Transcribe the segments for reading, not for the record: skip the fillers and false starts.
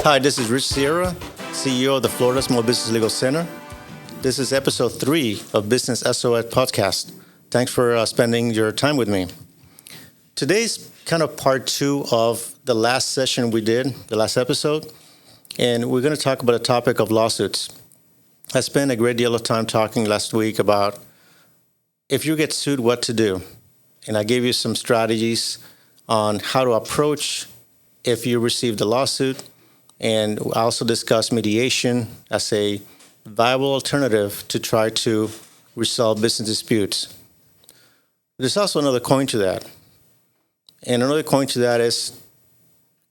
Hi, this is Rich Sierra, CEO of the Florida Small Business Legal Center. This is episode 3 of Business SOS podcast. Thanks for spending your time with me. Today's kind of part 2 of the last session we did, the last episode, and we're going to talk about the topic of lawsuits. I spent a great deal of time talking last week about if you get sued, what to do. And I gave you some strategies on how to approach if you received a lawsuit. And I also discussed mediation as a viable alternative to try to resolve business disputes. There's also another coin to that. And another coin to that is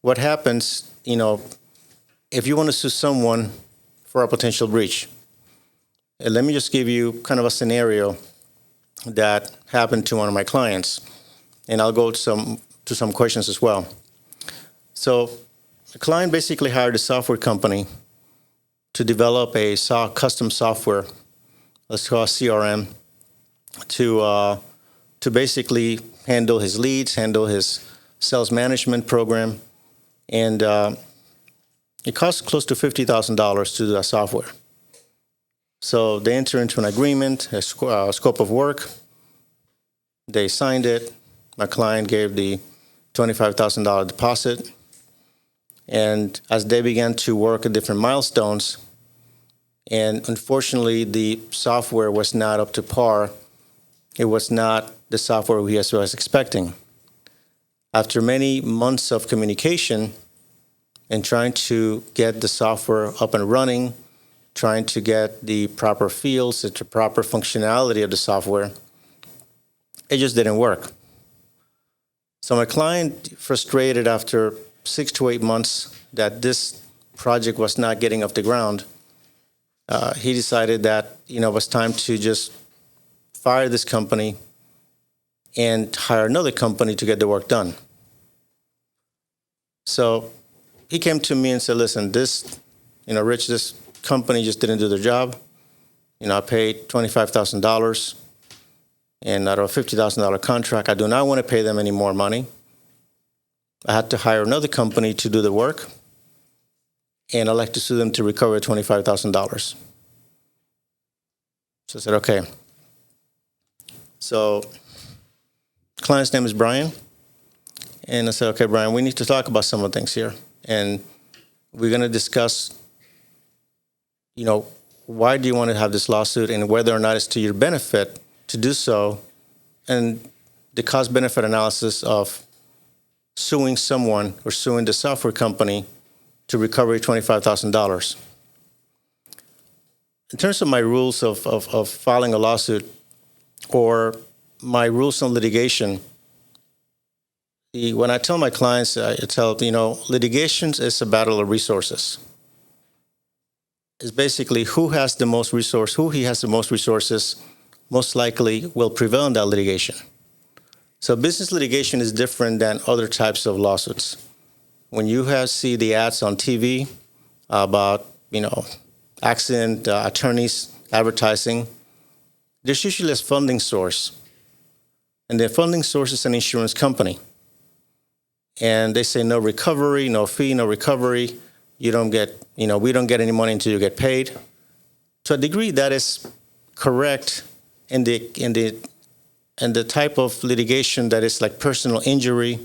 what happens, if you want to sue someone for a potential breach. And let me just give you kind of a scenario that happened to one of my clients. And I'll go to some questions as well. So the client basically hired a software company to develop a custom software, let's call it CRM, to basically handle his leads, handle his sales management program, and it costs close to $50,000 to do that software. So they enter into an agreement, a scope of work. They signed it. My client gave the $25,000 deposit. And as they began to work at different milestones, and unfortunately the software was not up to par, it was not the software he was expecting. After many months of communication and trying to get the software up and running, trying to get the proper fields, the proper functionality of the software, it just didn't work. So my client, frustrated after 6 to 8 months that this project was not getting off the ground, he decided that it was time to just fire this company and hire another company to get the work done. So he came to me and said, "Listen, Rich, this company just didn't do their job. I paid $25,000 and out of a $50,000 contract, I do not want to pay them any more money. I had to hire another company to do the work, and I'd like to sue them to recover $25,000. So I said, okay. So the client's name is Brian. And I said, okay, Brian, we need to talk about some of the things here. And we're going to discuss, why do you want to have this lawsuit and whether or not it's to your benefit to do so, and the cost-benefit analysis of suing someone or suing the software company to recover $25,000. In terms of my rules of filing a lawsuit or my rules on litigation, when I tell my clients, I tell, litigation is a battle of resources. It's basically who has the most resources most likely will prevail in that litigation. So business litigation is different than other types of lawsuits. When you see the ads on TV about, accident attorneys advertising, there's usually a funding source. And the funding source is an insurance company. And they say no recovery, no fee, no recovery. You don't get, we don't get any money until you get paid. To a degree, that is correct in the type of litigation that is like personal injury,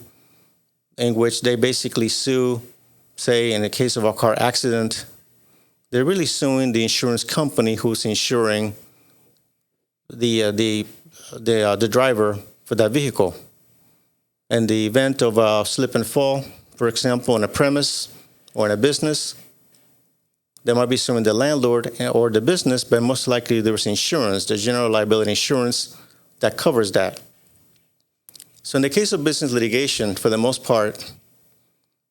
in which they basically sue, say, in the case of a car accident, they're really suing the insurance company who's insuring the driver for that vehicle. In the event of a slip and fall, for example, in a premise or in a business, they might be suing the landlord or the business, but most likely there's insurance, the general liability insurance, that covers that. So in the case of business litigation, for the most part,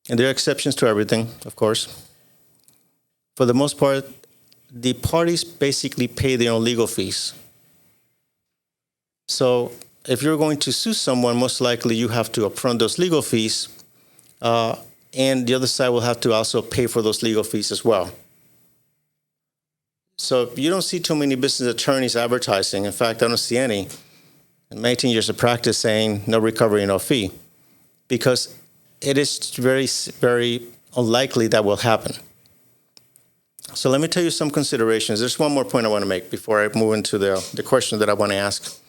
and there are exceptions to everything, of course, for the most part, the parties basically pay their own legal fees. So if you're going to sue someone, most likely you have to upfront those legal fees, and the other side will have to also pay for those legal fees as well. So you don't see too many business attorneys advertising. In fact, I don't see any in 18 years of practice saying no recovery, no fee, because it is very, very unlikely that will happen. So let me tell you some considerations. There's one more point I want to make before I move into the question that I want to ask,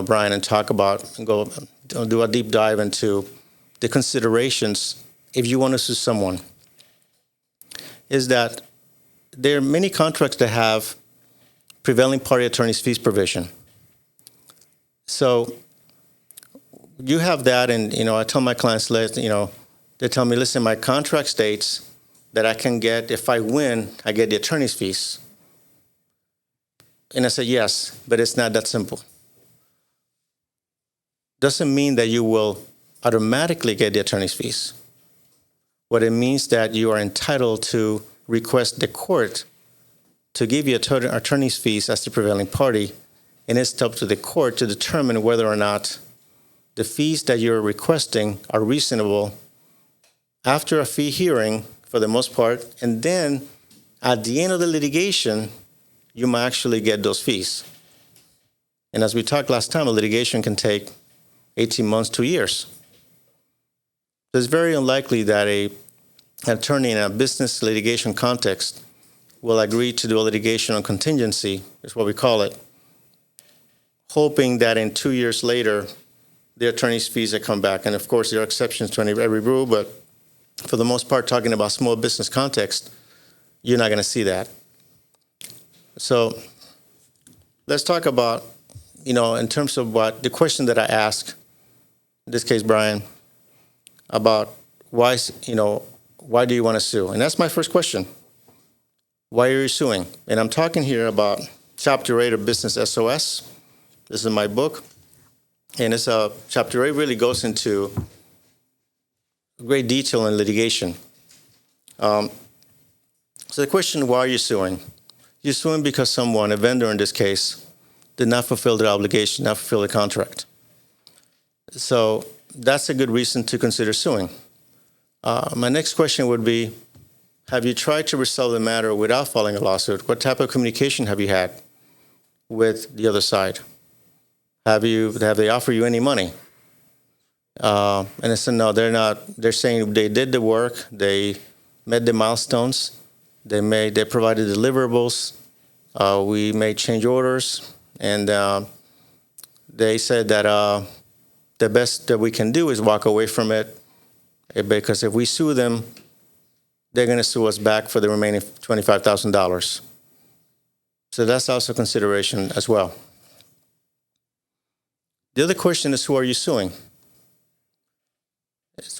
Brian, and talk about and do a deep dive into the considerations if you want to sue someone. Is that there are many contracts that have prevailing party attorney's fees provision. So you have that, and I tell my clients, they tell me, listen, my contract states that I can get, if I win, I get the attorney's fees. And I said, yes, but it's not that simple. Doesn't mean that you will automatically get the attorney's fees. What it means that you are entitled to request the court to give you attorney's fees as the prevailing party, and it's up to the court to determine whether or not the fees that you're requesting are reasonable after a fee hearing, for the most part, and then at the end of the litigation, you might actually get those fees. And as we talked last time, a litigation can take 18 months, 2 years. So it's very unlikely that an attorney in a business litigation context will agree to do a litigation on contingency, is what we call it, hoping that in 2 years later, the attorney's fees that come back. And of course, there are exceptions to every rule, but for the most part, talking about small business context, you're not going to see that. So let's talk about, in terms of what the question that I ask, in this case, Brian, about why do you want to sue? And that's my first question. Why are you suing? And I'm talking here about Chapter 8 of Business SOS. This is my book. And it's Chapter 8 really goes into great detail in litigation. So the question, why are you suing? You're suing because someone, a vendor in this case, did not fulfill their obligation, not fulfill the contract. So that's a good reason to consider suing. My next question would be, have you tried to resolve the matter without filing a lawsuit? What type of communication have you had with the other side? Have they offered you any money? And I said, no, they're not. They're saying they did the work, they met the milestones, they provided deliverables, we made change orders, and they said that the best that we can do is walk away from it, because if we sue them, they're going to sue us back for the remaining $25,000. So that's also consideration as well. The other question is, who are you suing?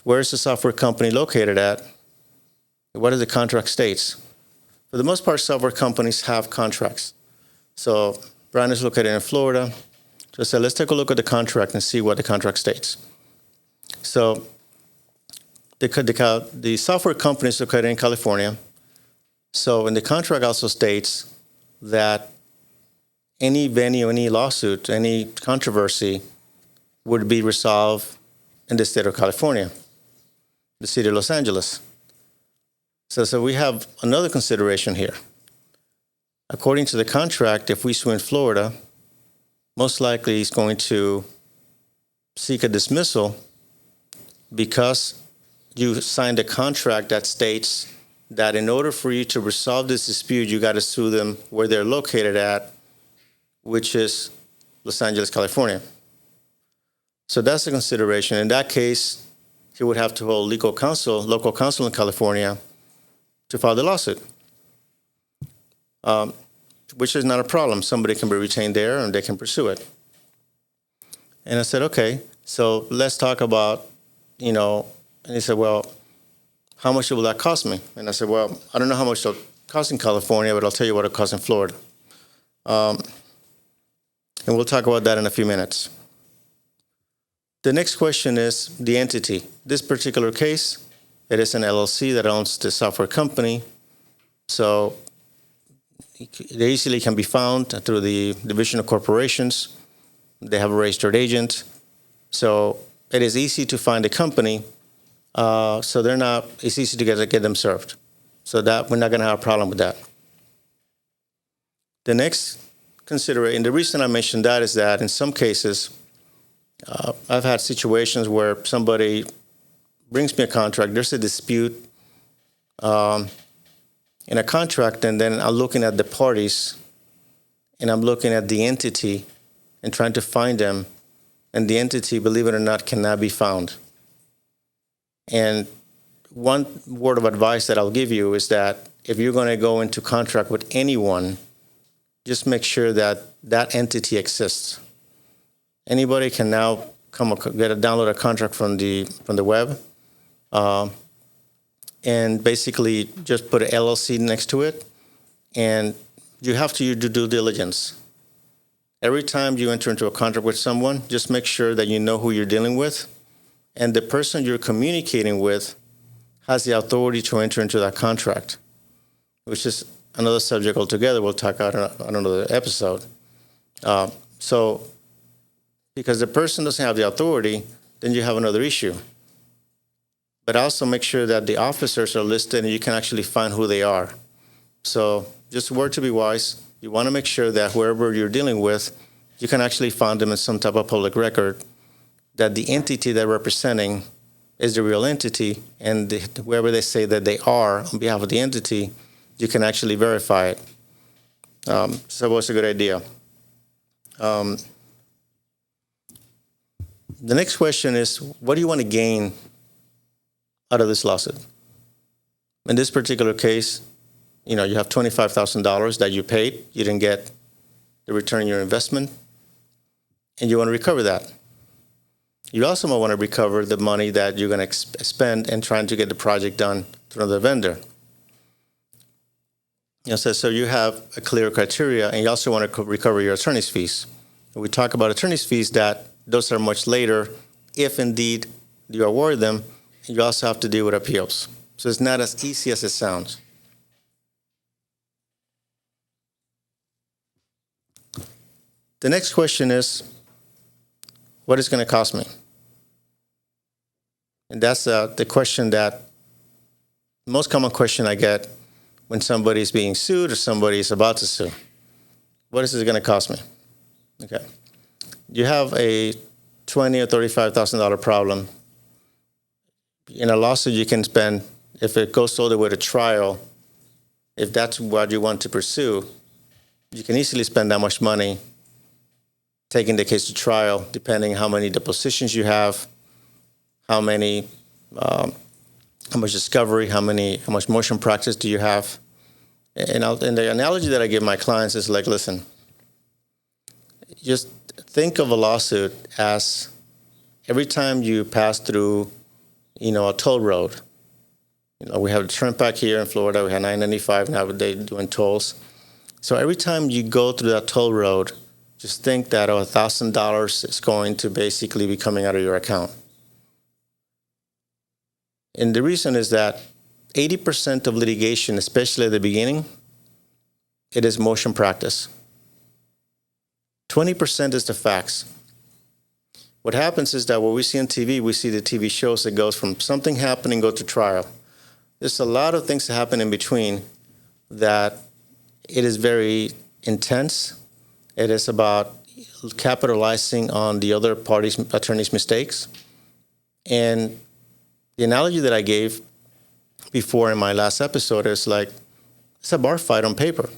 Where is the software company located at? What are the contract states? For the most part, software companies have contracts. So Brian is located in Florida. So I said, let's take a look at the contract and see what the contract states. So the software company is located in California. So in the contract also states that any venue, any lawsuit, any controversy would be resolved in the state of California, the city of Los Angeles. So we have another consideration here. According to the contract, if we sue in Florida, most likely he's going to seek a dismissal because you signed a contract that states that in order for you to resolve this dispute, you got to sue them where they're located at, which is Los Angeles, California. So that's a consideration. In that case, he would have to hold local counsel in California to file the lawsuit, which is not a problem. Somebody can be retained there and they can pursue it. And I said, okay, so let's talk about, and he said, well, how much will that cost me? And I said, well, I don't know how much it'll cost in California, but I'll tell you what it costs in Florida. And we'll talk about that in a few minutes. The next question is the entity. This particular case, it is an LLC that owns the software company. So they easily can be found through the Division of Corporations. They have a registered agent. So it is easy to find a company. So it's easy to get them served. So that we're not going to have a problem with that. The next consideration, the reason I mentioned that is that in some cases, I've had situations where somebody brings me a contract, there's a dispute, in a contract, and then I'm looking at the parties, and I'm looking at the entity and trying to find them, and the entity, believe it or not, cannot be found. And one word of advice that I'll give you is that if you're going to go into contract with anyone, just make sure that that entity exists. Anybody can now download a contract from the web, and basically just put an LLC next to it, and you have to do due diligence. Every time you enter into a contract with someone, just make sure that you know who you're dealing with, and the person you're communicating with has the authority to enter into that contract, which is another subject altogether. We'll talk about on another episode. So, because the person doesn't have the authority, then you have another issue. But also make sure that the officers are listed and you can actually find who they are. So, just a word to be wise. You want to make sure that whoever you're dealing with, you can actually find them in some type of public record, that the entity they're representing is the real entity, and whoever they say that they are on behalf of the entity, you can actually verify it. So it was a good idea. The next question is, what do you want to gain out of this lawsuit? In this particular case, you have $25,000 that you paid. You didn't get the return on your investment, and you want to recover that. You also might want to recover the money that you're going to spend in trying to get the project done through another vendor. So you have a clear criteria, and you also want to recover your attorney's fees. We talk about attorney's fees, that those are much later, if indeed you award them. You also have to deal with appeals. So it's not as easy as it sounds. The next question is, what is it going to cost me? And that's the question that, most common question I get when somebody is being sued or somebody is about to sue. What is it going to cost me? Okay. You have a $20,000 or $35,000 problem. In a lawsuit, you can spend, if it goes all the way to trial, if that's what you want to pursue, you can easily spend that much money taking the case to trial, depending how many depositions you have, how much discovery, how much motion practice do you have. And the analogy that I give my clients is like, listen, just think of a lawsuit as every time you pass through, a toll road. We have the Turnpike here in Florida. We have 995 now, they're doing tolls. So every time you go through that toll road, just think that $1,000 is going to basically be coming out of your account. And the reason is that 80% of litigation, especially at the beginning, it is motion practice. 20% is the facts. What happens is that what we see on TV, we see the TV shows that goes from something happening, go to trial. There's a lot of things that happen in between that it is very intense. It is about capitalizing on the other party's attorney's mistakes. And the analogy that I gave before in my last episode is like, it's a bar fight on paper.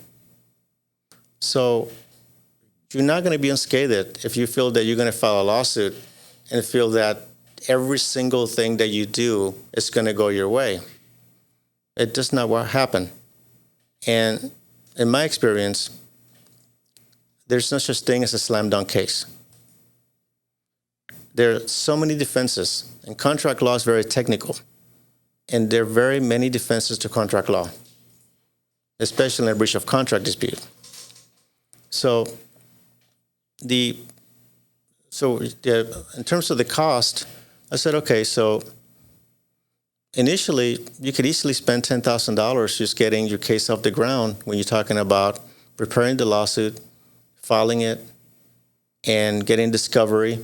So you're not going to be unscathed if you feel that you're going to file a lawsuit and feel that every single thing that you do is going to go your way. It does not happen. And in my experience, there's no such thing as a slam dunk case. There are so many defenses, and contract law is very technical. And there are very many defenses to contract law, especially in a breach of contract dispute. So in terms of the cost, I said, okay, so initially you could easily spend $10,000 just getting your case off the ground when you're talking about preparing the lawsuit, filing it, and getting discovery.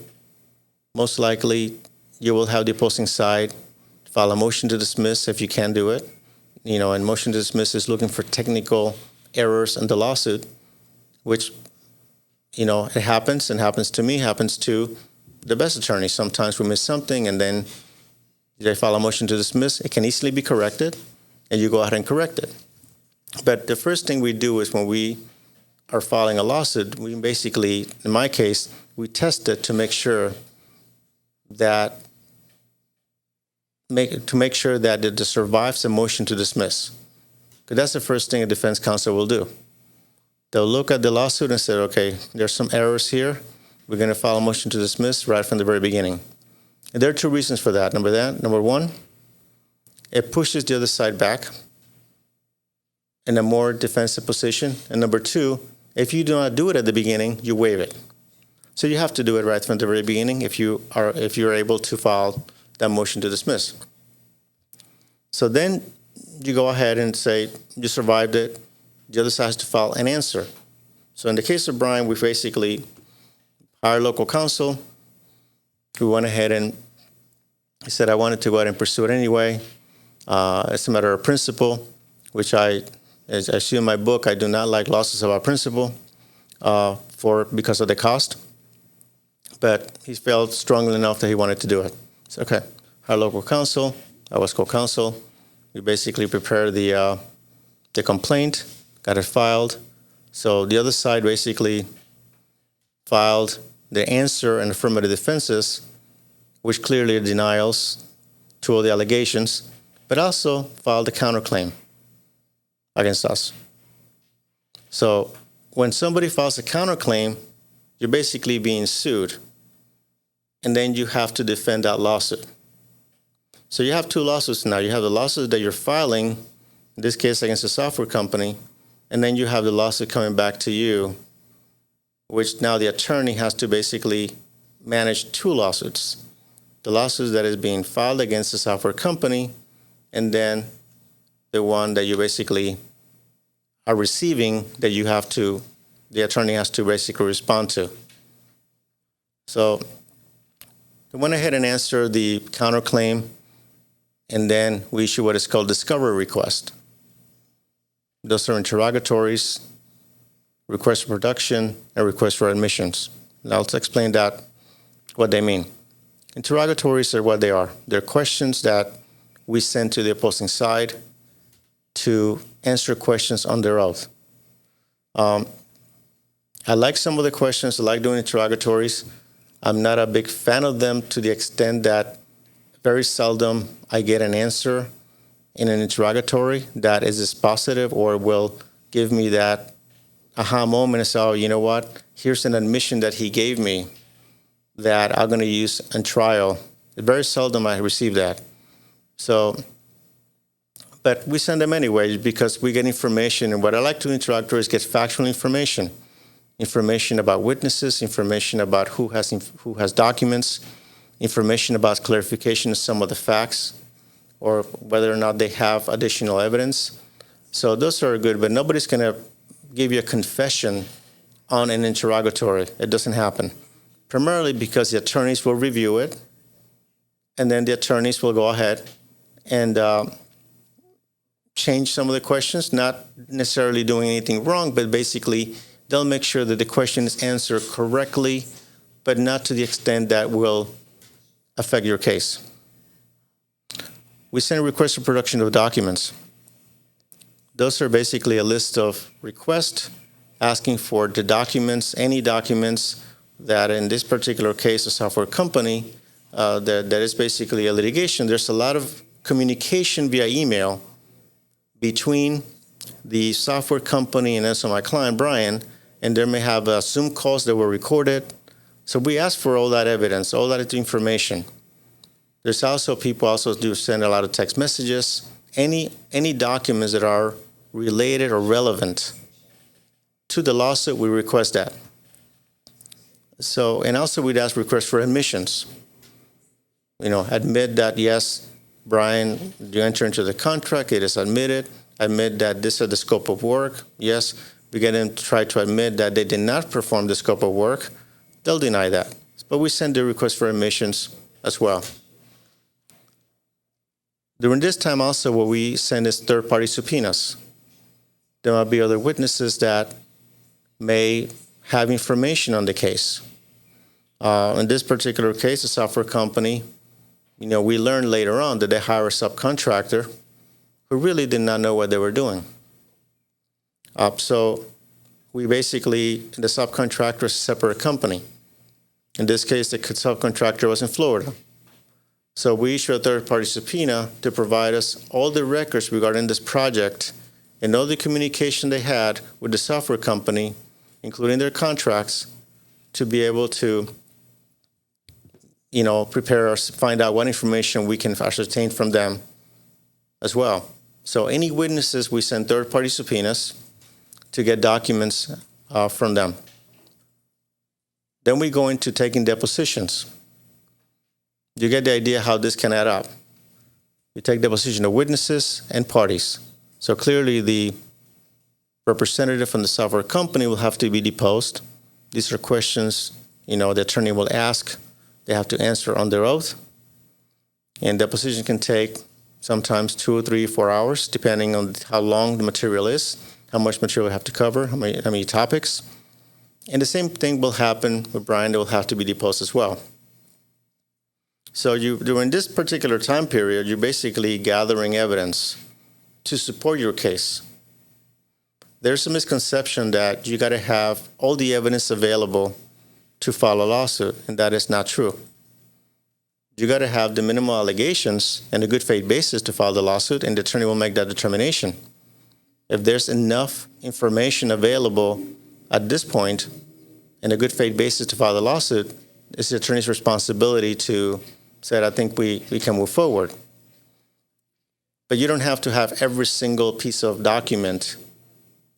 Most likely you will have the opposing side file a motion to dismiss if you can do it. And motion to dismiss is looking for technical errors in the lawsuit, which, it happens and happens to me, happens to the best attorney. Sometimes we miss something and then they file a motion to dismiss. It can easily be corrected. and you go ahead and correct it. But the first thing we do is when we are filing a lawsuit, we basically, in my case, we test it to make sure that it survives a motion to dismiss. Because that's the first thing a defense counsel will do. They'll look at the lawsuit and say, okay, there's some errors here. We're going to file a motion to dismiss right from the very beginning. And there are two reasons for that. Number one, it pushes the other side back in a more defensive position. And number two, if you do not do it at the beginning, you waive it. So you have to do it right from the very beginning if you're able to file that motion to dismiss. So then you go ahead and say you survived it. The other side has to file an answer. So in the case of Brian, we basically hired local counsel. We went ahead and he said, I wanted to go ahead and pursue it anyway. It's a matter of principle, which as I see in my book, I do not like lawsuits about principle because of the cost. But he felt strongly enough that he wanted to do it. So, okay, our local counsel, I was co-counsel. We basically prepared the complaint, got it filed. So the other side basically filed the answer and affirmative defenses, which clearly denials two of the allegations, but also filed a counterclaim against us. So when somebody files a counterclaim, you're basically being sued, and then you have to defend that lawsuit. So you have two lawsuits now. You have the lawsuit that you're filing, in this case against the software company, and then you have the lawsuit coming back to you, which now the attorney has to basically manage two lawsuits. The lawsuit that is being filed against the software company, and then the one that you basically are receiving that the attorney has to basically respond to. So we went ahead and answered the counterclaim, and then we issue what is called discovery request. Those are interrogatories, request for production, and request for admissions. And I'll explain what they mean. Interrogatories are what they are. They're questions that we send to the opposing side to answer questions on their oath. I like some of the questions. I like doing interrogatories. I'm not a big fan of them to the extent that very seldom I get an answer in an interrogatory that is dispositive or will give me that aha moment and say, oh, you know what? Here's an admission that he gave me that I'm going to use in trial. Very seldom I receive that. So, but we send them anyway because we get information. And what I like to interact with is get factual information about witnesses, information about who has documents, information about clarification of some of the facts, or whether or not they have additional evidence. So those are good, but nobody's going to give you a confession on an interrogatory. It doesn't happen. Primarily because the attorneys will review it, and then the attorneys will go ahead and change some of the questions, not necessarily doing anything wrong, but basically they'll make sure that the question is answered correctly, but not to the extent that will affect your case. We send a request for production of documents. Those are basically a list of requests asking for the documents, any documents that in this particular case, a software company, that is basically a litigation. There's a lot of communication via email between the software company and also my client, Brian, and there may have Zoom calls that were recorded. So we ask for all that evidence, all that information. There's also people also do send a lot of text messages, any documents that are related or relevant to the lawsuit, we request that. So, and also we'd ask requests for admissions. Admit that, yes, Brian, you enter into the contract, it is admitted. Admit that this is the scope of work. Yes, we get them to try to admit that they did not perform the scope of work. They'll deny that. But we send the request for admissions as well. During this time also, what we send is third-party subpoenas. There might be other witnesses that may have information on the case. In this particular case, the software company, we learned later on that they hire a subcontractor who really did not know what they were doing. So we basically, the subcontractor is a separate company. In this case, the subcontractor was in Florida. So we issued a third-party subpoena to provide us all the records regarding this project and all the communication they had with the software company, including their contracts, to be able to, prepare us, find out what information we can ascertain from them as well. So any witnesses, we send third-party subpoenas to get documents from them. Then we go into taking depositions. You get the idea how this can add up. You take deposition of witnesses and parties. So clearly the representative from the software company will have to be deposed. These are questions, the attorney will ask. They have to answer on their oath. And deposition can take sometimes 2 or 3 or 4 hours, depending on how long the material is, how much material we have to cover, how many topics. And the same thing will happen with Brian. They will have to be deposed as well. So during this particular time period, you're basically gathering evidence to support your case. There's a misconception that you got to have all the evidence available to file a lawsuit, and that is not true. You got to have the minimal allegations and a good faith basis to file the lawsuit, and the attorney will make that determination. If there's enough information available at this point and a good faith basis to file the lawsuit, it's the attorney's responsibility to say, I think we can move forward. But you don't have to have every single piece of document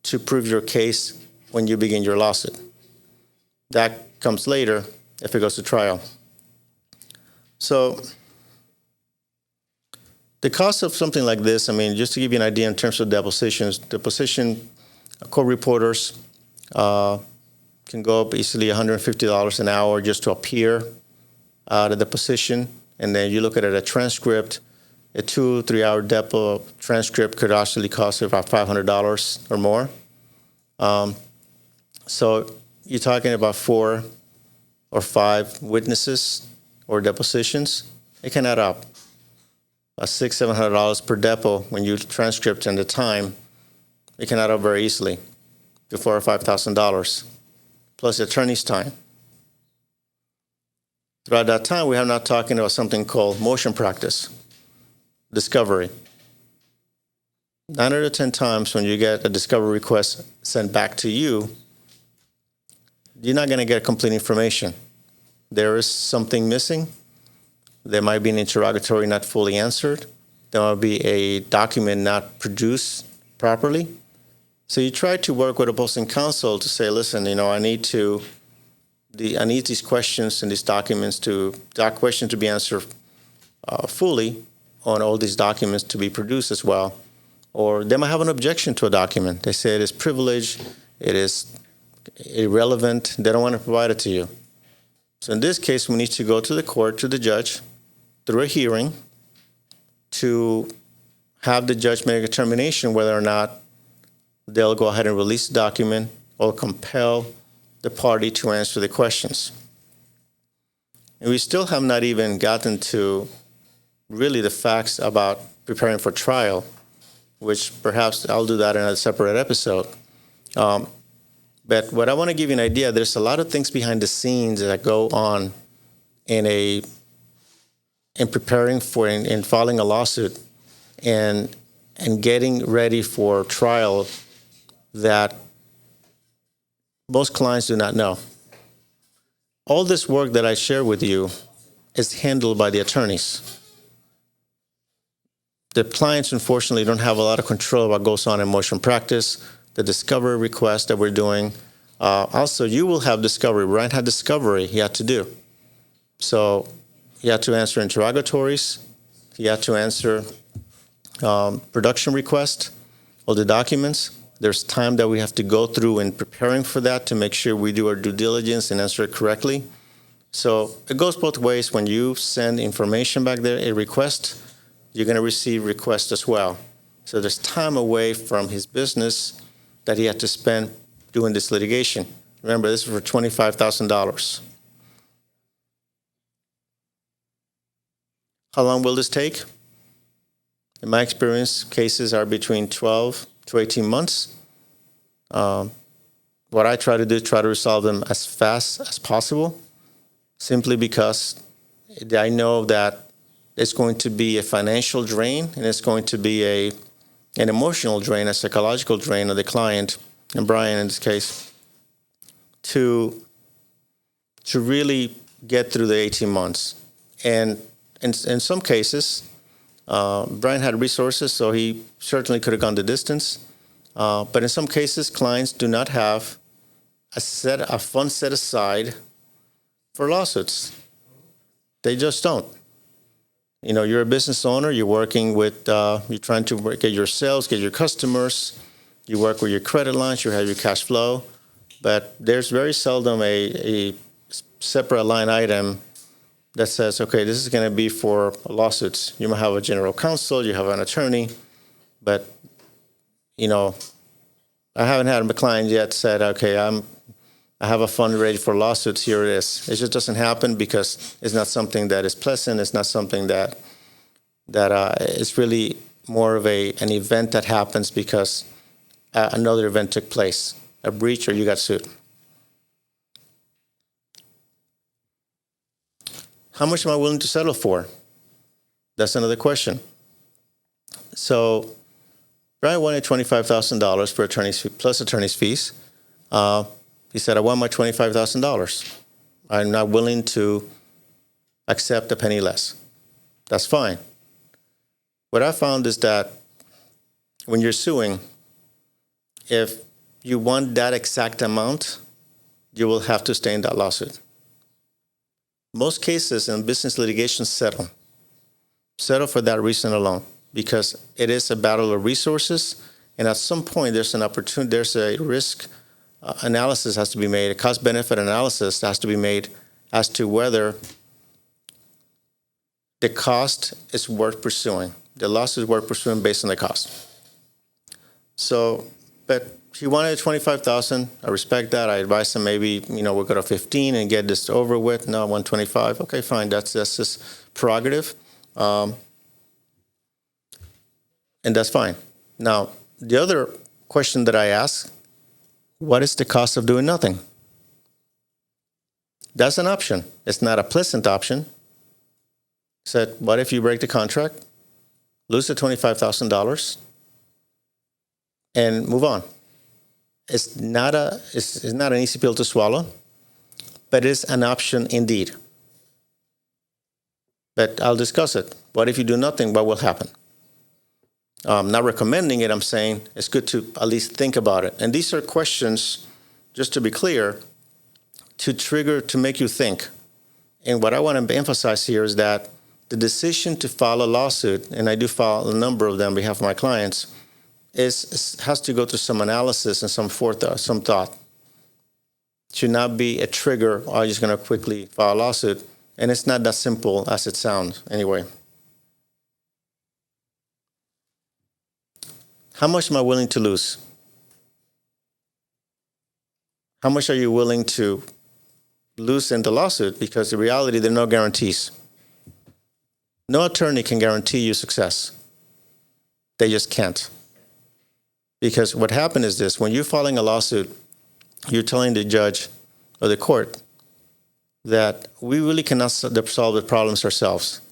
to prove your case when you begin your lawsuit. That comes later if it goes to trial. So the cost of something like this, just to give you an idea in terms of depositions, court reporters can go up easily $150 an hour just to appear at a deposition. And then you look at a transcript, a 2-3 hour depo transcript could actually cost you about $500 or more. So you're talking about 4 or 5 witnesses or depositions. It can add up. $600-700 per depo when you transcript and the time, it can add up very easily to $4,000 or $5,000 plus the attorney's time. Throughout that time, we are not talking about something called motion practice, discovery. 9 out of 10 times when you get a discovery request sent back to you, you're not going to get complete information. There is something missing. There might be an interrogatory not fully answered. There might be a document not produced properly. So you try to work with opposing counsel to say, listen, I need these questions and these documents to be answered fully on all these documents to be produced as well. Or they might have an objection to a document. They say it is privileged, it is irrelevant, they don't want to provide it to you. So in this case, we need to go to the court, to the judge, through a hearing, to have the judge make a determination whether or not they'll go ahead and release the document or compel the party to answer the questions. And we still have not even gotten to really the facts about preparing for trial, which perhaps I'll do that in a separate episode. But what I want to give you an idea, there's a lot of things behind the scenes that go on in preparing for in filing a lawsuit and getting ready for trial that most clients do not know. All this work that I share with you is handled by the attorneys. The clients, unfortunately, don't have a lot of control of what goes on in motion practice, the discovery request that we're doing. Also, you will have discovery. Brian had discovery he had to do. So he had to answer interrogatories. He had to answer production requests, all the documents. There's time that we have to go through in preparing for that to make sure we do our due diligence and answer it correctly. So it goes both ways. When you send information back there, a request, you're going to receive requests as well. So there's time away from his business that he had to spend doing this litigation. Remember, this is for $25,000. How long will this take? In my experience, cases are between 12 to 18 months. What I try to do is try to resolve them as fast as possible, simply because I know that it's going to be a financial drain and it's going to be an emotional drain, a psychological drain of the client, and Brian in this case, to really get through the 18 months. And in some cases, Brian had resources, so he certainly could have gone the distance. But in some cases, clients do not have a fund set aside for lawsuits. They just don't. You know, you're a business owner. You're working with. You're trying to get your sales, get your customers. You work with your credit lines. You have your cash flow, but there's very seldom a separate line item that says, okay, this is going to be for lawsuits. You might have a general counsel, you have an attorney, but, you know, I haven't had a client yet said, okay, I have a fund ready for lawsuits, here it is. It just doesn't happen because it's not something that is pleasant. It's not something that is really more of an event that happens because another event took place, a breach, or you got sued. How much am I willing to settle for? That's another question. So Brian wanted $25,000 for attorney's fee, plus attorney's fees. He said, I want my $25,000. I'm not willing to accept a penny less. That's fine. What I found is that when you're suing, if you want that exact amount, you will have to stay in that lawsuit. Most cases in business litigation settle for that reason alone, because it is a battle of resources, and at some point there's an opportunity, there's a risk analysis has to be made, a cost-benefit analysis has to be made as to whether the cost is worth pursuing. The loss is worth pursuing based on the cost. So, but he wanted $25,000. I respect that. I advised him maybe, we'll go to 15 and get this over with. No, 125. Okay, fine. That's his prerogative. And that's fine. Now, the other question that I ask, what is the cost of doing nothing? That's an option. It's not a pleasant option. Said, what if you break the contract, lose the $25,000, and move on? It's not an easy pill to swallow, but it's an option indeed. But I'll discuss it. What if you do nothing? What will happen? I'm not recommending it. I'm saying it's good to at least think about it. And these are questions, just to be clear, to make you think. And what I want to emphasize here is that the decision to file a lawsuit, and I do file a number of them on behalf of my clients, has to go through some analysis and some thought. It should not be a trigger, I'm just going to quickly file a lawsuit. And it's not that simple as it sounds anyway. How much am I willing to lose? How much are you willing to lose in the lawsuit? Because in reality, there are no guarantees. No attorney can guarantee you success. They just can't. Because what happened is this: when you're filing a lawsuit, you're telling the judge or the court that we really cannot solve the problems ourselves.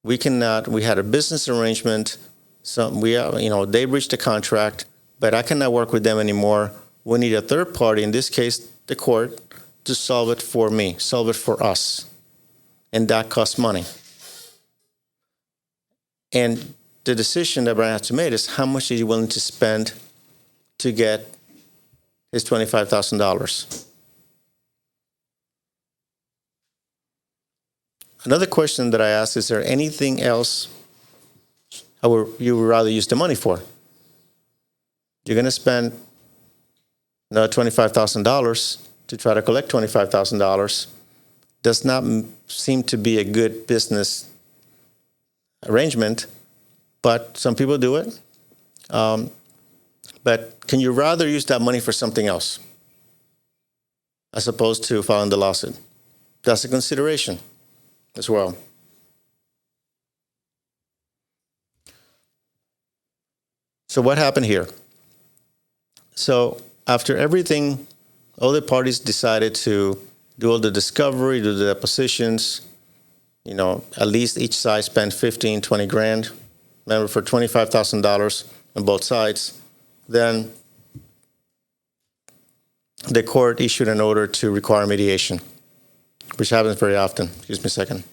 We cannot. We had a business arrangement. They breached the contract, but I cannot work with them anymore. We need a third party, in this case, the court, to solve it for me, solve it for us, and that costs money. And the decision that Brian has to make is how much is he willing to spend to get his $25,000. Another question that I ask, is there anything else you would rather use the money for? You're going to spend another $25,000 to try to collect $25,000. Does not seem to be a good business arrangement, but some people do it. But can you rather use that money for something else as opposed to filing the lawsuit? That's a consideration as well. So what happened here? So after everything, all the parties decided to do all the discovery, do the depositions, at least each side spent 15, 20 grand. Remember, for $25,000 on both sides. Then the court issued an order to require mediation, which happens very often. Excuse me a second.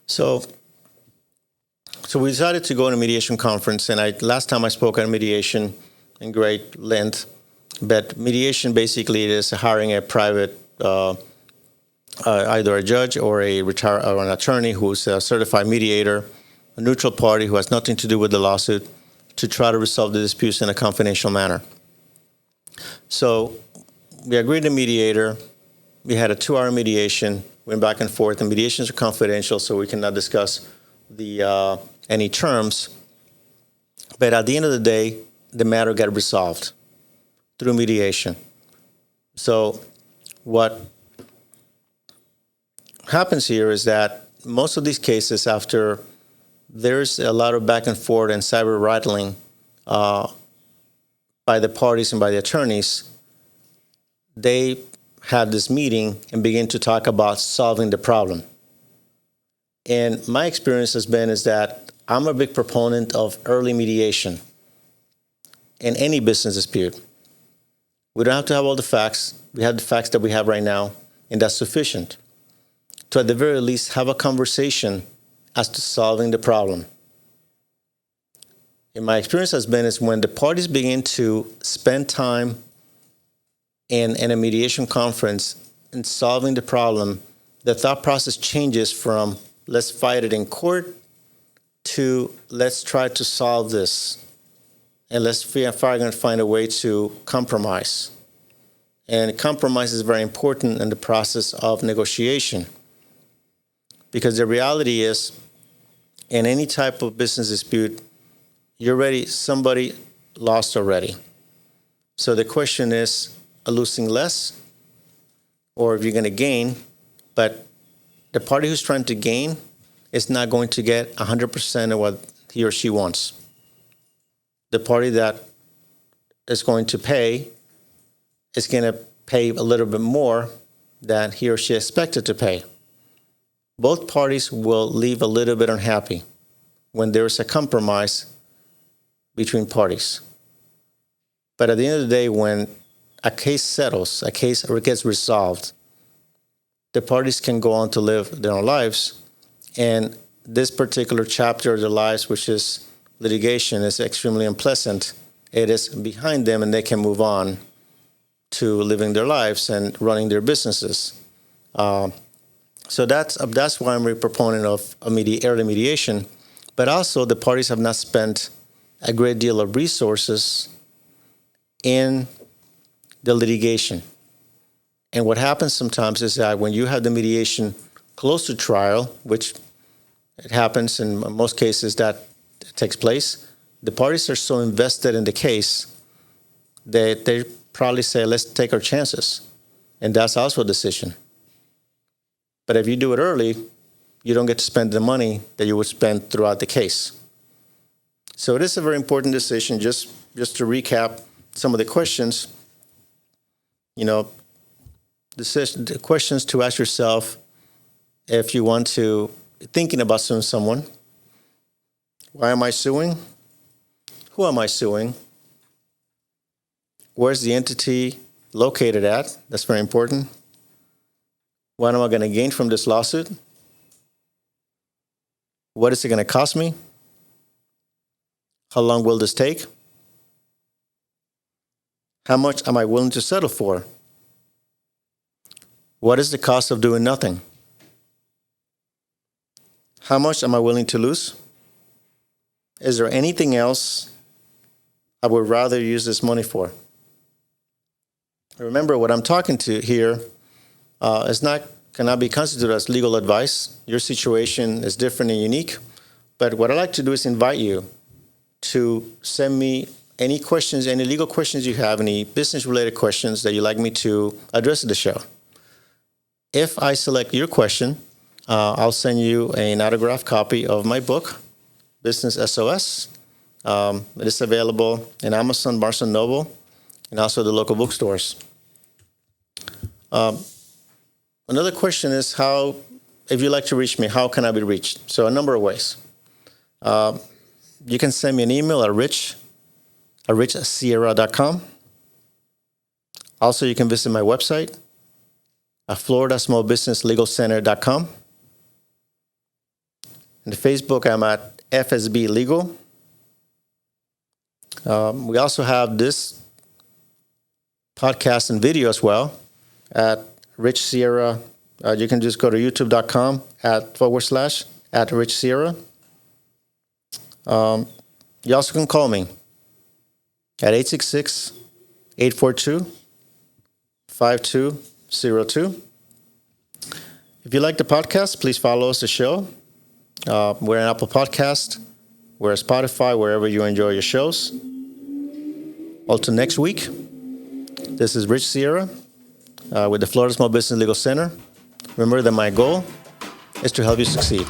So we decided to go on a mediation conference, and last time I spoke on mediation in great length, but mediation basically is hiring a private, either a judge or or an attorney who's a certified mediator, a neutral party who has nothing to do with the lawsuit, to try to resolve the disputes in a confidential manner. So we agreed to mediator. We had a 2-hour mediation, went back and forth, and mediations are confidential, so we cannot discuss any terms. But at the end of the day, the matter got resolved through mediation. So what happens here is that most of these cases, after there's a lot of back and forth and cyber rattling by the parties and by the attorneys, they have this meeting and begin to talk about solving the problem. And my experience has been is that I'm a big proponent of early mediation in any business dispute. We don't have to have all the facts. We have the facts that we have right now, and that's sufficient to, at the very least, have a conversation as to solving the problem. And my experience has been is when the parties begin to spend time in a mediation conference and solving the problem, the thought process changes from let's fight it in court to let's try to solve this. And let's find a way to compromise. And compromise is very important in the process of negotiation. Because the reality is, in any type of business dispute, somebody lost already. So the question is, losing less, or if you're going to gain, but the party who's trying to gain is not going to get 100% of what he or she wants. The party that is going to pay is going to pay a little bit more than he or she expected to pay. Both parties will leave a little bit unhappy when there's a compromise between parties. But at the end of the day, when a case settles, a case gets resolved, the parties can go on to live their own lives. And this particular chapter of their lives, which is litigation, is extremely unpleasant. It is behind them, and they can move on to living their lives and running their businesses. So that's why I'm a proponent of early mediation. But also, the parties have not spent a great deal of resources in the litigation. And what happens sometimes is that when you have the mediation close to trial, which it happens in most cases that takes place, the parties are so invested in the case that they probably say, let's take our chances. And that's also a decision. But if you do it early, you don't get to spend the money that you would spend throughout the case. So it is a very important decision. Just to recap some of the questions, the questions to ask yourself if you want to, thinking about suing someone. Why am I suing? Who am I suing? Where's the entity located at? That's very important. What am I going to gain from this lawsuit? What is it going to cost me? How long will this take? How much am I willing to settle for? What is the cost of doing nothing? How much am I willing to lose? Is there anything else I would rather use this money for? Remember, what I'm talking to here cannot be constituted as legal advice. Your situation is different and unique. But what I'd like to do is invite you to send me any questions, any legal questions you have, any business-related questions that you'd like me to address at the show. if I select your question, I'll send you an autographed copy of my book, Business SOS. It is available in Amazon, Barnes & Noble, and also the local bookstores. Another question is if you'd like to reach me, how can I be reached? So a number of ways. You can send me an email at richsierra.com. Also, you can visit my website at floridasmallbusinesslegalcenter.com. And Facebook, I'm at FSB Legal. We also have this podcast and video as well at Rich Sierra. You can just go to youtube.com / Rich Sierra. You also can call me at 866-842-5202. If you like the podcast, please follow us, the show. We're an Apple Podcast. We're at Spotify, wherever you enjoy your shows. Until next week, this is Rich Sierra with the Florida Small Business Legal Center. Remember that my goal is to help you succeed.